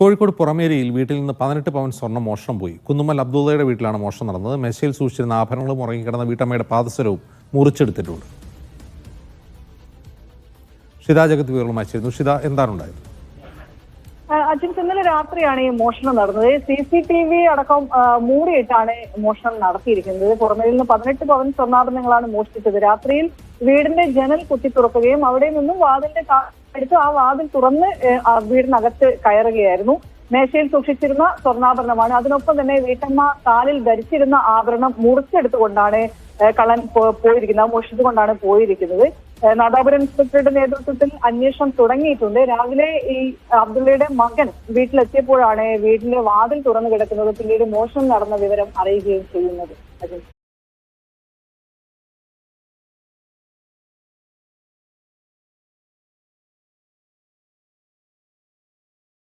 കോഴിക്കോട് പുറമേരിയിൽ വീട്ടിൽ നിന്ന് 18 പവൻ സ്വർണ്ണം മോഷണം പോയി. കുന്നുമ്മൽ അബ്ദുള്ളയുടെ വീട്ടിലാണ് മോഷണം നടന്നത്. മേശയിൽ സൂക്ഷിച്ചിരുന്ന ആഭരണങ്ങളും ഉറങ്ങിക്കിടന്ന വീട്ടമ്മയുടെ പാദസരവും മുറിച്ചെടുത്തിട്ടുണ്ട്. ഷിത ജഗത് വിവരങ്ങളുമായി ചേരുന്നു. ഷിത, എന്താണ് ഉണ്ടായത്? അജിത്, ഇന്നലെ രാത്രിയാണ് ഈ മോഷണം നടന്നത്. CCTV അടക്കം മൂടിയിട്ടാണ് മോഷണം നടത്തിയിരിക്കുന്നത്. പുറമേയിൽ നിന്ന് 18 പവൻ സ്വർണ്ണാഭരണങ്ങളാണ് മോഷ്ടിച്ചത്. രാത്രിയിൽ വീടിന്റെ ജനൽ കുത്തി തുറക്കുകയും അവിടെ നിന്നും വാതിലിന്റെ എടുത്ത് ആ വാതിൽ തുറന്ന് വീടിനകത്ത് കയറുകയായിരുന്നു. മേശയിൽ സൂക്ഷിച്ചിരുന്ന സ്വർണ്ണാഭരണമാണ്. അതിനൊപ്പം തന്നെ വീട്ടമ്മ കാലിൽ ധരിച്ചിരുന്ന ആഭരണം മുറിച്ചെടുത്തുകൊണ്ടാണ് കള്ളൻ പോയിരിക്കുന്നത്, മോഷ്ടിച്ചുകൊണ്ടാണ് പോയിരിക്കുന്നത്. നാദാപുരം ഇൻസ്പെക്ടറുടെ നേതൃത്വത്തിൽ അന്വേഷണം തുടങ്ങിയിട്ടുണ്ട്. രാവിലെ ഈ അബ്ദുള്ളയുടെ മകൻ വീട്ടിലെത്തിയപ്പോഴാണ് വീടിന്റെ വാതിൽ തുറന്നു കിടക്കുന്നത്. പിന്നീട് മോഷണം നടന്ന വിവരം അറിയുകയും ചെയ്യുന്നത്.